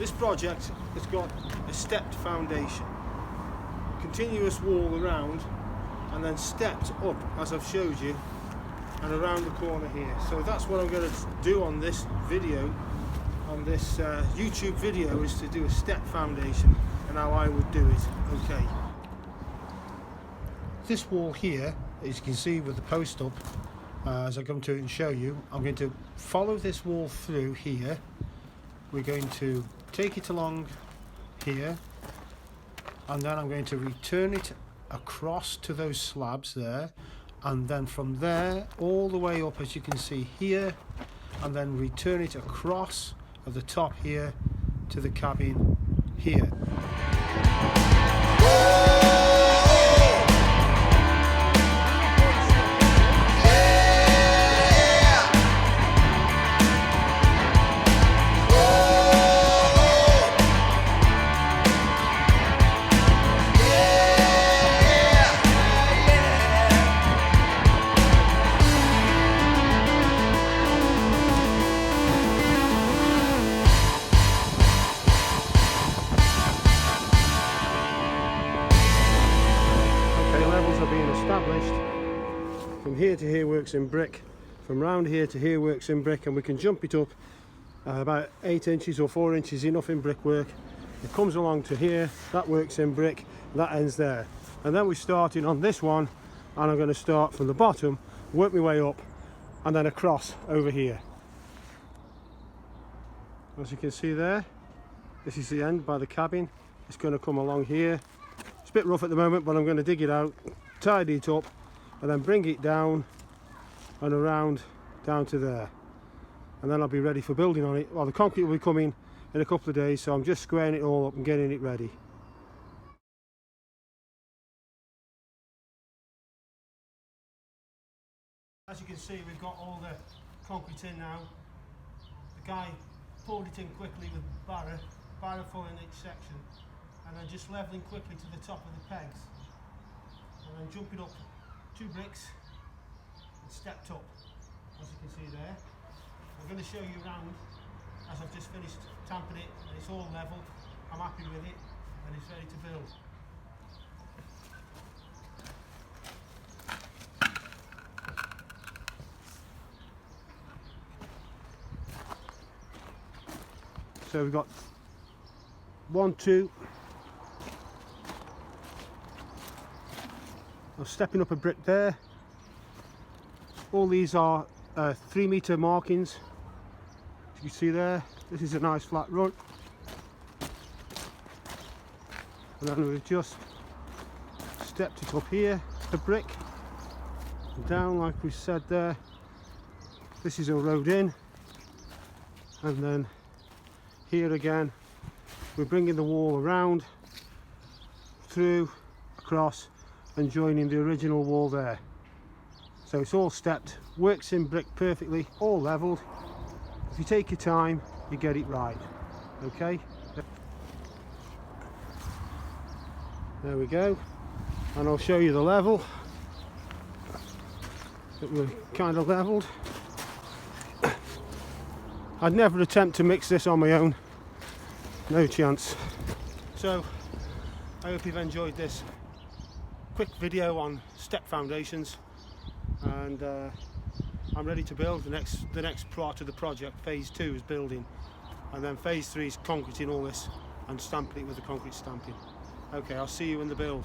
This project has got a stepped foundation, continuous wall around, and then stepped up as I've showed you, and around the corner here. So that's what I'm going to do on this video, on this YouTube video, is to do a step foundation and how I would do it. Okay. This wall here, as you can see with the post up, as I come to it and show you, I'm going to follow this wall through here. We're going to take it along here, and then I'm going to return it across to those slabs there, and then from there all the way up, as you can see here, and then return it across at the top here to the cabin here. From here to here works in brick, from round here to here works in brick, and we can jump it up about 8 inches or 4 inches, enough in brickwork. It comes along to here, that works in brick, that ends there. And then we're starting on this one, and I'm going to start from the bottom, work my way up, and then across over here. As you can see there, this is the end by the cabin. It's going to come along here. It's a bit rough at the moment, but I'm going to dig it out, tidy it up, and then bring it down and around down to there, and then I'll be ready for building on it. Well, the concrete will be coming in a couple of days, so I'm just squaring it all up and getting it ready. As you can see, we've got all the concrete in now. The guy poured it in quickly with barra full in each section, and then just levelling quickly to the top of the pegs, and then jumping up 2 bricks and stepped up, as you can see there. I'm going to show you around as I've just finished tamping it, and it's all level. I'm happy with it and it's ready to build. So we've got 1, 2. I'm stepping up a brick there. All these are 3 metre markings. As you can see there, this is a nice flat run. And then we've just stepped it up here, a brick, and down like we said there. This is a road in, and then here again we're bringing the wall around, through, across, and joining the original wall there. So it's all stepped, works in brick perfectly, all levelled. If you take your time, you get it right. Okay, there we go, and I'll show you the level that we're kind of levelled. I'd never attempt to mix this on my own, no chance. So I hope you've enjoyed this quick video on step foundations, and I'm ready to build. The next part of the project, phase 2, is building, and then phase 3 is concreting all this and stamping it with the concrete stamping. Okay, I'll see you in the build.